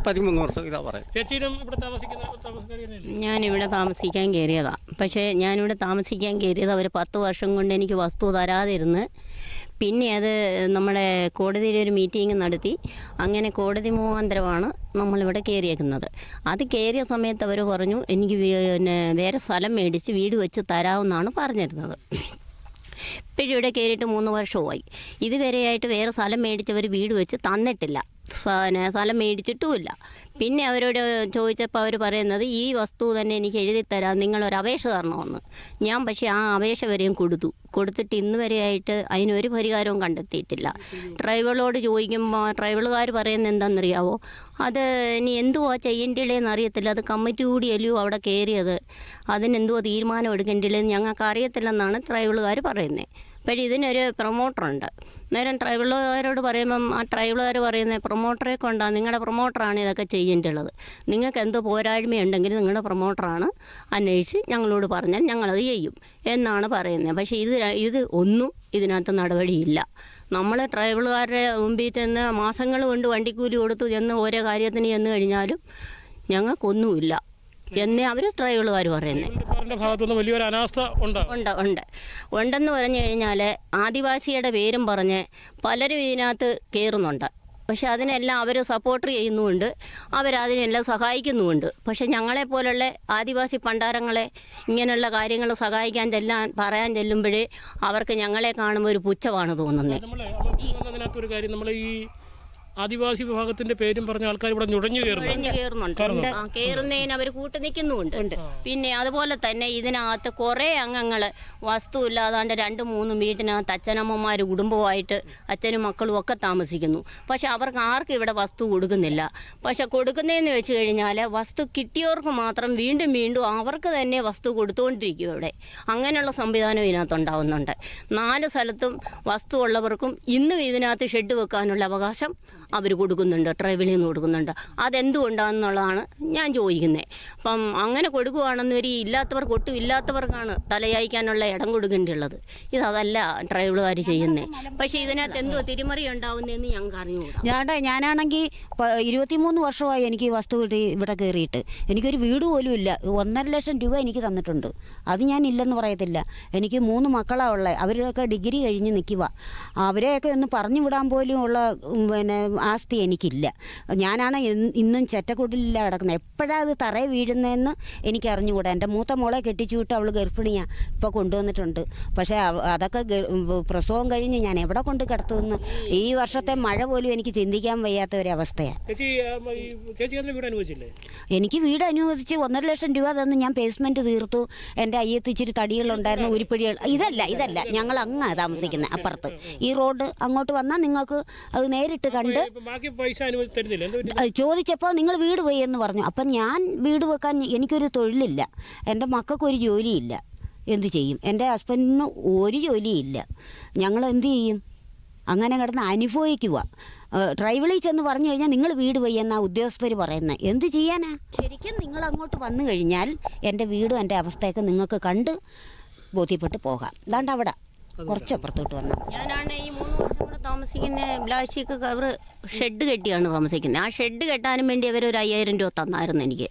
13 വർഷം ഇതാ പറയുന്നത്. ഞാനിവിടെ താമസിക്കാൻ കയറിയതാണ്. പക്ഷേ ഞാനിവിടെ താമസിക്കാൻ കയറിയത് അവർ 10 വർഷം കൊണ്ട് എനിക്ക് വസ്തു തരാതിരുന്ന് പിന്നെ അത് നമ്മുടെ കോടതിയിലൊരു മീറ്റിംഗ് നടത്തി അങ്ങനെ കോടതി മുഖാന്തരമാണ് നമ്മളിവിടെ കയറിയേക്കുന്നത്. അത് കയറിയ സമയത്ത് അവർ പറഞ്ഞു എനിക്ക് പിന്നെ വേറെ സ്ഥലം മേടിച്ച് വീട് വെച്ച് തരാമെന്നാണ് പറഞ്ഞിരുന്നത്. ഇപ്പോഴും ഇവിടെ കയറിയിട്ട് 3 വർഷമായി. ഇതുവരെയായിട്ട് വേറെ സ്ഥലം മേടിച്ചവർ വീട് വെച്ച് തന്നിട്ടില്ല. സ്ഥലം മേടിച്ചിട്ടുമില്ല. പിന്നെ അവരോട് ചോദിച്ചപ്പോൾ അവർ പറയുന്നത് ഈ വസ്തു തന്നെ എനിക്ക് എഴുതി തരാം, നിങ്ങളൊരു അപേക്ഷ തരണമെന്ന്. ഞാൻ പക്ഷേ ആ അപേക്ഷ വരെയും കൊടുത്തിട്ട് ഇന്ന് വരെയായിട്ട് അതിനൊരു പരിഹാരവും കണ്ടെത്തിയിട്ടില്ല. ട്രൈബലോട് ചോദിക്കുമ്പോൾ ട്രൈബലുകാർ പറയുന്നത് എന്താണെന്നറിയാവോ, അത് ഇനി എന്തുവാ ചെയ്യേണ്ടില്ലേന്ന് അറിയത്തില്ല, അത് കമ്മിറ്റി കൂടിയല്ലയോ അവിടെ കയറിയത്, അതിനെന്തുവാ തീരുമാനം എടുക്കേണ്ടില്ലെന്ന് ഞങ്ങൾക്ക് അറിയത്തില്ലെന്നാണ് ട്രൈബലുകാർ പറയുന്നത്. പക്ഷേ ഇതിനൊരു പ്രൊമോട്ടറുണ്ട്. നേരം ട്രൈബലുകാരോട് പറയുമ്പം ആ ട്രൈബലുകാർ പറയുന്നത് പ്രൊമോട്ടറെ കൊണ്ടാണ്, നിങ്ങളുടെ പ്രൊമോട്ടറാണ് ഇതൊക്കെ ചെയ്യേണ്ടുള്ളത്, നിങ്ങൾക്ക് എന്തോ പോരായ്മയുണ്ടെങ്കിൽ നിങ്ങളുടെ പ്രൊമോട്ടറാണ് അന്വേഷിച്ച് ഞങ്ങളോട് പറഞ്ഞാൽ ഞങ്ങളത് ചെയ്യും എന്നാണ് പറയുന്നത്. പക്ഷേ ഇത് ഒന്നും ഇതിനകത്ത് നടപടിയില്ല. നമ്മൾ ട്രൈബലുകാരുടെ മുമ്പിൽ ചെന്ന് മാസങ്ങൾ കൊണ്ട് വണ്ടിക്കൂലി കൊടുത്തു ചെന്ന് ഓരോ കാര്യത്തിന് ചെന്ന് കഴിഞ്ഞാലും ഞങ്ങൾക്കൊന്നുമില്ല എന്നേ അവർ ട്രൈബലുകാർ പറയുന്നത്. ഭാഗത്തുനിന്ന് വലിയൊരു അനാസ്ഥ ഉണ്ടെന്ന് പറഞ്ഞു കഴിഞ്ഞാൽ ആദിവാസിയുടെ പേരും പറഞ്ഞ് പലരും ഇതിനകത്ത് കയറുന്നുണ്ട്. പക്ഷെ അതിനെല്ലാം അവർ സപ്പോർട്ട് ചെയ്യുന്നുമുണ്ട്, അവരതിനെല്ലാം സഹായിക്കുന്നുമുണ്ട്. പക്ഷെ ഞങ്ങളെപ്പോലുള്ള ആദിവാസി പണ്ടാരങ്ങളെ ഇങ്ങനെയുള്ള കാര്യങ്ങൾ സഹായിക്കാൻ പറയാൻ ചെല്ലുമ്പോഴേ അവർക്ക് ഞങ്ങളെ കാണുമ്പോൾ ഒരു പുച്ഛമാണ് തോന്നുന്നത്. ഒരു കാര്യം, നമ്മൾ ഈ ആദിവാസി വിഭാഗത്തിന്റെ പേരും പറഞ്ഞ ആൾക്കാർ ഇവിടെ നുഴഞ്ഞു കയറുന്നുണ്ട്. കയറുന്നതിന് അവർ കൂട്ടു നിൽക്കുന്നുമുണ്ട്. പിന്നെ അതുപോലെ തന്നെ ഇതിനകത്ത് കുറേ അംഗങ്ങൾ വസ്തു ഇല്ലാതാണ്ട് 2-3 വീട്ടിനകത്ത് അച്ഛനമ്മമാർ കുടുംബമായിട്ട് അച്ഛനും മക്കളും ഒക്കെ താമസിക്കുന്നു. പക്ഷെ അവർക്ക് ആർക്കും ഇവിടെ വസ്തു കൊടുക്കുന്നില്ല. പക്ഷെ കൊടുക്കുന്നതെന്ന് വെച്ച് കഴിഞ്ഞാൽ വസ്തു കിട്ടിയവർക്ക് മാത്രം വീണ്ടും വീണ്ടും അവർക്ക് തന്നെ വസ്തു കൊടുത്തുകൊണ്ടിരിക്കും ഇവിടെ. അങ്ങനെയുള്ള സംവിധാനം ഇതിനകത്തുണ്ടാവുന്നുണ്ട്. 4 സ്ഥലത്തും വസ്തു ഉള്ളവർക്കും ഇന്നും ഇതിനകത്ത് ഷെഡ് വെക്കാനുള്ള അവകാശം അവർ കൊടുക്കുന്നുണ്ട്, ട്രൈബലിൽ നിന്ന് കൊടുക്കുന്നുണ്ട്. അതെന്തുകൊണ്ടാണെന്നുള്ളതാണ് ഞാൻ ചോദിക്കുന്നത്. അപ്പം അങ്ങനെ കൊടുക്കുകയാണെന്ന് ഇല്ലാത്തവർക്ക് ഒട്ടും ഇല്ലാത്തവർക്കാണ് തലയായിക്കാനുള്ള ഇടം കൊടുക്കേണ്ടിയുള്ളത്. ഇതല്ല ട്രൈബലുകാർ ചെയ്യുന്നത്. പക്ഷേ ഇതിനകത്ത് എന്തോ തിരിമറി ഉണ്ടാവുന്നതെന്ന് ഞങ്ങൾക്ക് അറിഞ്ഞുകൂടാ. ഞാനാണെങ്കിൽ 23 വർഷമായി എനിക്ക് വസ്തു കിട്ടി ഇവിടെ കയറിയിട്ട്. എനിക്കൊരു വീട് പോലും ഇല്ല. 1.5 ലക്ഷം രൂപ എനിക്ക് തന്നിട്ടുണ്ട്. അത് ഞാൻ ഇല്ലെന്ന് പറയത്തില്ല. എനിക്ക് 3 മക്കളാണ് ഉള്ളത്. അവരൊക്കെ ഡിഗ്രി കഴിഞ്ഞ് നിൽക്കുക. അവരെയൊക്കെ ഒന്ന് പറഞ്ഞു വിടാൻ പോലും ഉള്ള ആസ്തി എനിക്കില്ല. ഞാനാണ് ഇന്നും ചെറ്റക്കൂട്ടിലില്ല കിടക്കുന്നത്. എപ്പോഴാണ് അത് തറയിൽ വീഴുന്നതെന്ന് എനിക്ക് അറിഞ്ഞുകൂടാ. എൻ്റെ മൂത്ത മോളെ കെട്ടിച്ചു വിട്ട് അവൾ ഗർഭിണിയാണ്, ഇപ്പോൾ കൊണ്ടുവന്നിട്ടുണ്ട്. പക്ഷേ അതൊക്കെ പ്രസവം കഴിഞ്ഞ് ഞാൻ എവിടെ കൊണ്ട് കിടത്തുമെന്ന് ഈ വർഷത്തെ മഴ പോലും എനിക്ക് ചിന്തിക്കാൻ വയ്യാത്ത ഒരവസ്ഥയാണ്. എനിക്ക് വീട് അനുവദിച്ച് 1.5 ലക്ഷം രൂപ തന്ന് ഞാൻ പേസ്മെൻറ്റ് തീർത്തു. എൻ്റെ അയ്യത്ത് ഇച്ചിരി തടികളുണ്ടായിരുന്നു, ഉരുപ്പടികൾ. ഇതല്ല ഞങ്ങൾ അങ്ങ് താമസിക്കുന്നത് അപ്പുറത്ത്. ഈ റോഡ് അങ്ങോട്ട് വന്നാൽ നിങ്ങൾക്ക് അത് നേരിട്ട് കണ്ട് ചോദിച്ചപ്പോൾ നിങ്ങൾ വീട് പോയി എന്ന് പറഞ്ഞു. അപ്പം ഞാൻ വീട് വെക്കാൻ എനിക്കൊരു തൊഴിലില്ല, എൻ്റെ മക്കൾക്കൊരു ജോലിയില്ല. എന്ത് ചെയ്യും? എൻ്റെ ഹസ്ബൻഡിന് ഒരു ജോലിയില്ല. ഞങ്ങൾ എന്ത് ചെയ്യും? അങ്ങനെ കിടന്ന് അനുഭവിക്കുക. ട്രൈബലിൽ ചെന്ന് പറഞ്ഞു കഴിഞ്ഞാൽ നിങ്ങൾ വീട് പോയി എന്നാ ഉദ്യോഗസ്ഥർ പറയുന്നത്. എന്ത് ചെയ്യാനാ? ശരിക്കും നിങ്ങൾ അങ്ങോട്ട് വന്നു കഴിഞ്ഞാൽ എൻ്റെ വീടും എൻ്റെ അവസ്ഥയൊക്കെ നിങ്ങൾക്ക് കണ്ട് ബോധ്യപ്പെട്ട് പോകാം. അതാണ്ട് അവിടെ കുറച്ചപ്പുറത്തോട്ട് വന്നു. ഞാനാണ് ഈ 3 വർഷം കൂടെ താമസിക്കുന്ന പ്ലാസ്റ്റിക് കവർ ഷെഡ് കെട്ടിയാണ് താമസിക്കുന്നത്. ആ ഷെഡ് കെട്ടാനും വേണ്ടി അവരൊരു 5000 രൂപ തന്നായിരുന്നു എനിക്ക്.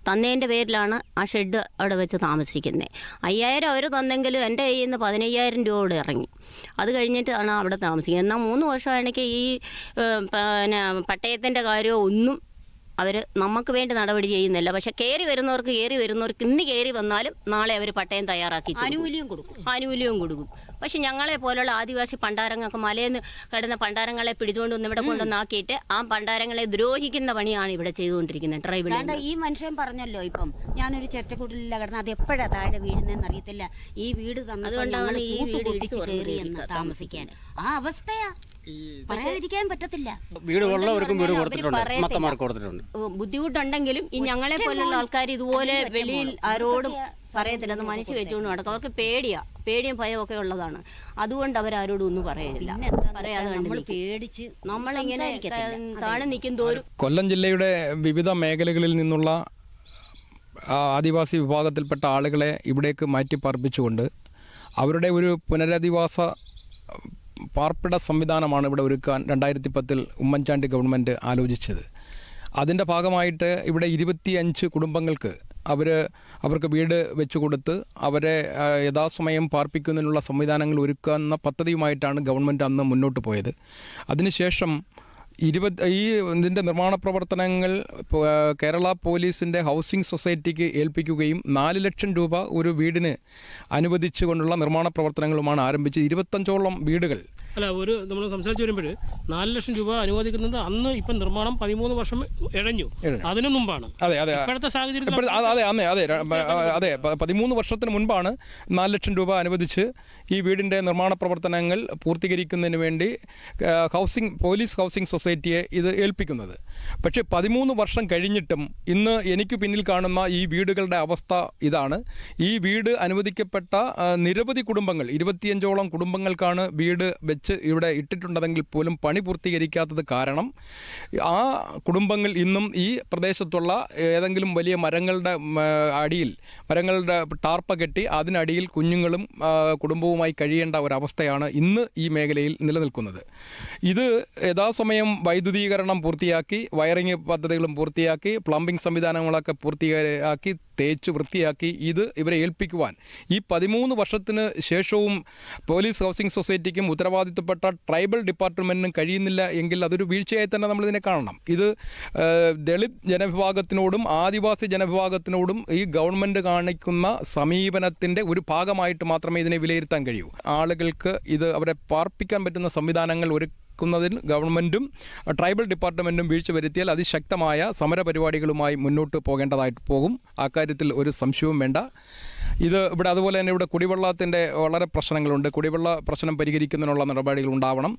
തന്നതിൻ്റെ പേരിലാണ് ആ ഷെഡ് അവിടെ വെച്ച് താമസിക്കുന്നത്. 5000 അവർ തന്നെങ്കിലും എൻ്റെ കയ്യിൽ നിന്ന് 15000 രൂപ കൂടെ ഇറങ്ങി. അത് കഴിഞ്ഞിട്ടാണ് അവിടെ താമസിക്കുന്നത്. എന്നാൽ 3 വർഷമാണെങ്കിൽ ഈ പട്ടയത്തിൻ്റെ കാര്യമോ ഒന്നും അവർ നമുക്ക് വേണ്ടി നടപടി ചെയ്യുന്നില്ല. പക്ഷെ കയറി വരുന്നവർക്ക് ഇന്ന് കയറി വന്നാലും നാളെ അവർ പട്ടയം തയ്യാറാക്കി ആനുകൂല്യവും കൊടുക്കും. പക്ഷെ ഞങ്ങളെ പോലുള്ള ആദിവാസി പണ്ടാരങ്ങൾക്ക് മലയിൽ നിന്ന് കിടന്ന പണ്ടാരങ്ങളെ പിടിച്ചുകൊണ്ടൊന്ന് ഇവിടെ കൊണ്ടുവന്നാക്കിയിട്ട് ആ പണ്ടാരങ്ങളെ ദ്രോഹിക്കുന്ന പണിയാണ് ഇവിടെ ചെയ്തുകൊണ്ടിരിക്കുന്നത് ട്രൈബൽ. ഈ മനുഷ്യൻ പറഞ്ഞല്ലോ, ഇപ്പം ഞാനൊരു ചെറ്റക്കൂട്ടിലില്ല കിടന്ന്, അത് എപ്പോഴാണ് താഴെ വീഴുന്നതെന്ന് അറിയത്തില്ല. ഈ വീട് തന്നതുകൊണ്ടാണ് ഈ വീട് ഇടിച്ചു കയറിയെന്ന് താമസിക്കാൻ. ആ അവസ്ഥയാ പറയാതിരിക്കാൻ പറ്റത്തില്ല. വീട് ഉള്ളവർക്കും വീട് കൊടുത്തിട്ടുണ്ട്, മൊത്തമാർക്ക് കൊടുത്തിട്ടുണ്ട്. ബുദ്ധിമുട്ടുണ്ടെങ്കിലും ഈ ഞങ്ങളെ പോലുള്ള ആൾക്കാർ ഇതുപോലെ വെളിയിൽ ആരോടും പറയത്തില്ല, അത് മനസ്സ് വെച്ചുകൊണ്ട് നടക്കും. അവർക്ക് പേടിയും ഭയമൊക്കെ ഉള്ളതാണ്. അതുകൊണ്ട് അവരാരോടും ഒന്നും പറയില്ല. പറയാതെ പേടിച്ച് നമ്മളിങ്ങനെ താഴെ നിൽക്കും തോറും. കൊല്ലം ജില്ലയുടെ വിവിധ മേഖലകളിൽ നിന്നുള്ള ആദിവാസി വിഭാഗത്തിൽപ്പെട്ട ആളുകളെ ഇവിടേക്ക് മാറ്റിപ്പാർപ്പിച്ചുകൊണ്ട് അവരുടെ ഒരു പുനരധിവാസ പാർപ്പിട സംവിധാനമാണ് ഇവിടെ ഒരുക്കാൻ 2010 ഉമ്മൻചാണ്ടി ഗവൺമെൻറ് ആലോചിച്ചത്. അതിൻ്റെ ഭാഗമായിട്ട് ഇവിടെ 25 കുടുംബങ്ങൾക്ക് അവർക്ക് വീട് വെച്ചു കൊടുത്ത് അവരെ യഥാസമയം പാർപ്പിക്കുന്നതിനുള്ള സംവിധാനങ്ങൾ ഒരുക്കുന്ന പദ്ധതിയുമായിട്ടാണ് ഗവൺമെൻറ് അന്ന് മുന്നോട്ട് പോയത്. അതിനുശേഷം ഇതിൻ്റെ നിർമ്മാണ പ്രവർത്തനങ്ങൾ കേരള പോലീസിൻ്റെ ഹൗസിംഗ് സൊസൈറ്റിക്ക് ഏൽപ്പിക്കുകയും 4 ലക്ഷം രൂപ ഒരു വീടിന് അനുവദിച്ചുകൊണ്ടുള്ള നിർമ്മാണ പ്രവർത്തനങ്ങളുമാണ് ആരംഭിച്ച് 25ഓളം വീടുകൾ അല്ല നമ്മൾ സംസാരിച്ച് വരുമ്പോൾ 4 ലക്ഷം രൂപ അനുവദിക്കുന്നത് അന്ന് ഇപ്പം നിർമ്മാണം 13 വർഷം ഇഴഞ്ഞു, അതിനു മുമ്പാണ്. ഇപ്പോഴത്തെ സാഹചര്യത്തിൽ അതെ 13 വർഷത്തിന് മുൻപാണ് 4 ലക്ഷം രൂപ അനുവദിച്ച് ഈ വീടിൻ്റെ നിർമ്മാണ പ്രവർത്തനങ്ങൾ പൂർത്തീകരിക്കുന്നതിന് വേണ്ടി പോലീസ് ഹൗസിംഗ് സൊസൈറ്റിയെ ഇത് ഏൽപ്പിക്കുന്നത്. പക്ഷേ 13 വർഷം കഴിഞ്ഞിട്ടും ഇന്ന് എനിക്ക് പിന്നിൽ കാണുന്ന ഈ വീടുകളുടെ അവസ്ഥ ഇതാണ്. ഈ വീട് അനുവദിക്കപ്പെട്ട നിരവധി കുടുംബങ്ങൾ, 25ഓളം കുടുംബങ്ങൾക്കാണ് വീട് വെച്ച് ഇവിടെ ഇട്ടിട്ടുണ്ടെങ്കിൽ പോലും പണി പൂർത്തീകരിക്കാത്തത് കാരണം ആ കുടുംബങ്ങൾ ഇന്നും ഈ പ്രദേശത്തുള്ള ഏതെങ്കിലും വലിയ മരങ്ങളുടെ ടാർപ്പ കെട്ടി അതിനടിയിൽ കുഞ്ഞുങ്ങളും കുടുംബവുമായി കഴിയേണ്ട ഒരവസ്ഥയാണ് ഇന്ന് ഈ മേഖലയിൽ നിലനിൽക്കുന്നത്. ഇത് യഥാസമയം വൈദ്യുതീകരണം പൂർത്തിയാക്കി, വയറിംഗ് പദ്ധതികളും പൂർത്തിയാക്കി, പ്ലംബിംഗ് സംവിധാനങ്ങളൊക്കെ പൂർത്തിയാക്കി, തേച്ച് വൃത്തിയാക്കി ഇവരെ ഏൽപ്പിക്കുവാൻ ഈ 13 വർഷത്തിന് ശേഷവും പോലീസ് ഹൗസിംഗ് സൊസൈറ്റിക്കും ഉത്തരവാദിത്തപ്പെട്ട ട്രൈബൽ ഡിപ്പാർട്ട്മെൻറ്റിനും കഴിയുന്നില്ല എങ്കിൽ അതൊരു വീഴ്ചയായി തന്നെ നമ്മളിതിനെ കാണണം. ഇത് ദളിത് ജനവിഭാഗത്തിനോടും ആദിവാസി ജനവിഭാഗത്തിനോടും ഈ ഗവൺമെൻറ് കാണിക്കുന്ന സമീപനത്തിൻ്റെ ഒരു ഭാഗമായിട്ട് മാത്രമേ ഇതിനെ വിലയിരുത്താൻ കഴിയൂ. ആളുകൾക്ക് അവരെ പാർപ്പിക്കാൻ പറ്റുന്ന സംവിധാനങ്ങൾ ക്കുന്നതിൽ ഗവൺമെൻറ്റും ട്രൈബൽ ഡിപ്പാർട്ട്മെൻറ്റും വീഴ്ച വരുത്തിയാൽ അതിശക്തമായ സമരപരിപാടികളുമായി മുന്നോട്ട് പോകേണ്ടതായിട്ട് പോകും. അക്കാര്യത്തിൽ ഒരു സംശയവും വേണ്ട. ഇവിടെ അതുപോലെ തന്നെ ഇവിടെ കുടിവെള്ളത്തിൻ്റെ വളരെ പ്രശ്നങ്ങളുണ്ട്. കുടിവെള്ള പ്രശ്നം പരിഹരിക്കുന്നതിനുള്ള നടപടികൾ ഉണ്ടാവണം.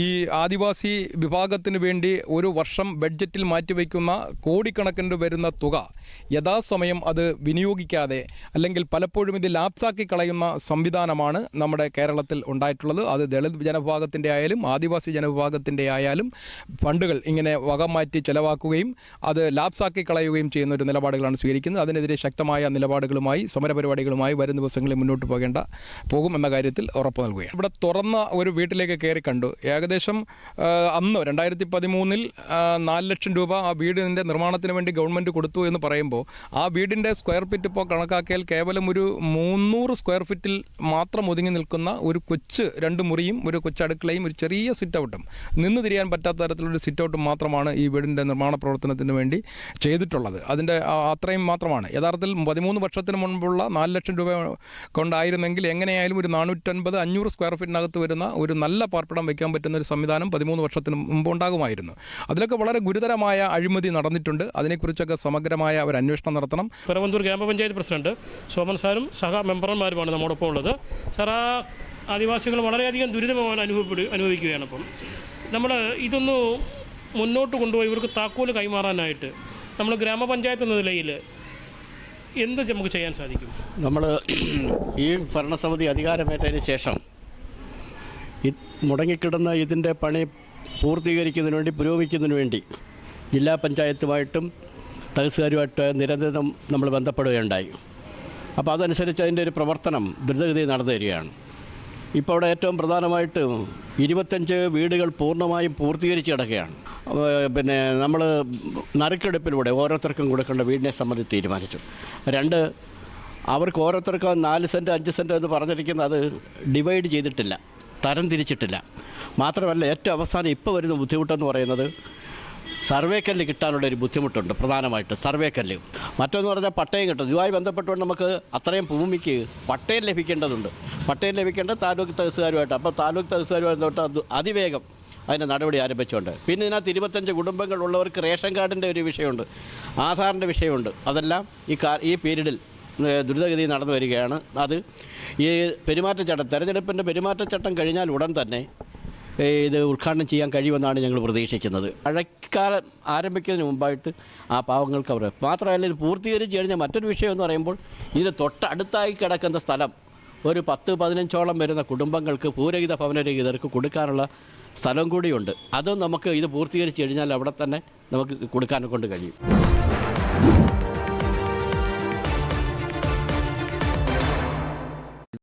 ഈ ആദിവാസി വിഭാഗത്തിന് വേണ്ടി ഒരു വർഷം ബഡ്ജറ്റിൽ മാറ്റിവെക്കുന്ന കോടിക്കണക്കിന് വരുന്ന തുക യഥാസമയം അത് വിനിയോഗിക്കാതെ അല്ലെങ്കിൽ പലപ്പോഴും ഇത് ലാപ്സാക്കി കളയുന്ന സംവിധാനമാണ് നമ്മുടെ കേരളത്തിൽ ഉണ്ടായിട്ടുള്ളത്. അത് ദളിത് ജനവിഭാഗത്തിൻ്റെ ആയാലും ആദിവാസി ജനവിഭാഗത്തിൻ്റെ ആയാലും ഫണ്ടുകൾ ഇങ്ങനെ വകമാറ്റി ചെലവാക്കുകയും അത് ലാപ്സാക്കി കളയുകയും ചെയ്യുന്ന ഒരു നിലപാടുകളാണ് സ്വീകരിക്കുന്നത്. അതിനെതിരെ ശക്തമായ നിലപാടുകളുമായി സമരപരിപാടികളുമായി വരും ദിവസങ്ങളിൽ മുന്നോട്ട് പോകും എന്ന കാര്യത്തിൽ ഉറപ്പ് നൽകുകയാണ്. ഇവിടെ തുറന്ന ഒരു വീട്ടിലേക്ക് കയറി കണ്ടു. ഏകദേശം അന്ന് 2013 4 ലക്ഷം രൂപ ആ വീടിൻ്റെ നിർമ്മാണത്തിന് വേണ്ടി ഗവൺമെൻറ് കൊടുത്തു എന്ന് പറയുമ്പോൾ ആ വീടിൻ്റെ സ്ക്വയർ ഫീറ്റ് ഇപ്പോൾ കണക്കാക്കിയാൽ കേവലം ഒരു 300 സ്ക്വയർ ഫീറ്റിൽ മാത്രം ഒതുങ്ങി നിൽക്കുന്ന ഒരു കൊച്ച് 2 മുറിയും ഒരു കൊച്ചടുക്കളയും ഒരു ചെറിയ സിറ്റ് ഔട്ടും നിന്ന് തിരിയാൻ പറ്റാത്ത തരത്തിലൊരു സിറ്റ് ഔട്ടും മാത്രമാണ് ഈ വീടിൻ്റെ നിർമ്മാണ പ്രവർത്തനത്തിന് വേണ്ടി ചെയ്തിട്ടുള്ളത്. അതിൻ്റെ അത്രയും മാത്രമാണ്. യഥാർത്ഥത്തിൽ 13 വർഷത്തിന് മുൻപുള്ള 4 ലക്ഷം രൂപ കൊണ്ടായിരുന്നെങ്കിൽ എങ്ങനെയായാലും ഒരു 450-500 സ്ക്വയർ ഫീറ്റിനകത്ത് വരുന്ന ഒരു നല്ല പാർപ്പിടം വയ്ക്കാൻ പറ്റുന്ന ഒരു സംവിധാനം 13 വർഷത്തിന് മുമ്പ് ഉണ്ടാകുമായിരുന്നു. അതിലൊക്കെ വളരെ ഗുരുതരമായ അഴിമതി നടന്നിട്ടുണ്ട്. അതിനെക്കുറിച്ചൊക്കെ സമഗ്രമായ ഒരു അന്വേഷണം നടത്തണം. പിറവന്തൂർ ഗ്രാമപഞ്ചായത്ത് പ്രസിഡന്റ് സോമൻ സാറും സഹ മെമ്പർമാരുമാണ് നമ്മോടൊപ്പം ഉള്ളത്. സാർ, ആദിവാസികൾ വളരെയധികം ദുരിതമാണ് അനുഭവിക്കുകയാണ്. അപ്പം നമ്മൾ ഇതൊന്ന് മുന്നോട്ട് കൊണ്ടുപോയി ഇവർക്ക് താക്കോല് കൈമാറാനായിട്ട് നമ്മൾ ഗ്രാമപഞ്ചായത്ത് എന്ന നിലയിൽ എന്ത് നമുക്ക് ചെയ്യാൻ സാധിക്കും? നമ്മൾ ഈ ഭരണസമിതി അധികാരമേറ്റതിന് ശേഷം മുടങ്ങിക്കിടന്ന ഇതിൻ്റെ പണി പൂർത്തീകരിക്കുന്നതിന് വേണ്ടി, പുരോഗമിക്കുന്നതിന് വേണ്ടി ജില്ലാ പഞ്ചായത്തുമായിട്ടും തഹസിൽദാരുമായിട്ട് നിരന്തരം നമ്മൾ ബന്ധപ്പെടുകയുണ്ടായി. അപ്പോൾ അതനുസരിച്ച് അതിൻ്റെ ഒരു പ്രവർത്തനം ദ്രുതഗതിയിൽ നടന്നു വരികയാണ്. ഇപ്പോൾ അവിടെ ഏറ്റവും പ്രധാനമായിട്ട് 25 വീടുകൾ പൂർണ്ണമായും പൂർത്തീകരിച്ച് കിടക്കുകയാണ്. പിന്നെ നമ്മൾ നറുക്കെടുപ്പിലൂടെ ഓരോരുത്തർക്കും കൊടുക്കേണ്ട വീടിനെ സംബന്ധിച്ച് തീരുമാനിച്ചു. 2, അവർക്ക് ഓരോരുത്തർക്കും 4 സെൻറ്റ് 5 സെൻറ്റ് എന്ന് പറഞ്ഞിരിക്കുന്നത് അത് ഡിവൈഡ് ചെയ്തിട്ടില്ല, തരം തിരിച്ചിട്ടില്ല. മാത്രമല്ല ഏറ്റവും അവസാനം ഇപ്പോൾ വരുന്ന ബുദ്ധിമുട്ടെന്ന് പറയുന്നത് സർവേക്കല്ല് കിട്ടാനുള്ളൊരു ബുദ്ധിമുട്ടുണ്ട്. പ്രധാനമായിട്ട് സർവേക്കല്ല്. മറ്റൊന്ന് പറഞ്ഞാൽ പട്ടയം കിട്ടും. ഇതുമായി ബന്ധപ്പെട്ടുകൊണ്ട് നമുക്ക് അത്രയും ഭൂമിക്ക് പട്ടയം ലഭിക്കേണ്ടതുണ്ട്. പട്ടയം ലഭിക്കേണ്ടത് താലൂക്ക് തഹസിൽദാരുമായിട്ട്. അപ്പോൾ താലൂക്ക് തഹസിൽദാരുമായിട്ട് അതിവേഗം അതിൻ്റെ നടപടി ആരംഭിച്ചുകൊണ്ട്, പിന്നെ ഇതിനകത്ത് 25 കുടുംബങ്ങളുള്ളവർക്ക് റേഷൻ കാർഡിൻ്റെ ഒരു വിഷയമുണ്ട്, ആധാറിൻ്റെ വിഷയമുണ്ട്. അതെല്ലാം ഈ പീരീഡിൽ ദ്രുതഗതിയിൽ നടന്നു വരികയാണ്. അത് ഈ പെരുമാറ്റച്ചട്ടം, തെരഞ്ഞെടുപ്പിൻ്റെ പെരുമാറ്റച്ചട്ടം കഴിഞ്ഞാൽ ഉടൻ തന്നെ ഇത് ഉദ്ഘാടനം ചെയ്യാൻ കഴിയുമെന്നാണ് ഞങ്ങൾ പ്രതീക്ഷിക്കുന്നത്. മഴക്കാലം ആരംഭിക്കുന്നതിന് മുമ്പായിട്ട് ആ പാവങ്ങൾക്ക് അവർ മാത്രമല്ല, ഇത് പൂർത്തീകരിച്ച് കഴിഞ്ഞാൽ മറ്റൊരു വിഷയം എന്ന് പറയുമ്പോൾ ഇതിന് തൊട്ടടുത്തായി കിടക്കുന്ന സ്ഥലം ഒരു 10-15ഓളം വരുന്ന കുടുംബങ്ങൾക്ക്, ഭൂരഹിത ഭവനരഹിതർക്ക് കൊടുക്കാനുള്ള സ്ഥലം കൂടിയുണ്ട്. അതും നമുക്ക് ഇത് പൂർത്തീകരിച്ച് കഴിഞ്ഞാൽ അവിടെ തന്നെ നമുക്ക് കൊടുക്കാനെ കൊണ്ട് കഴിയും.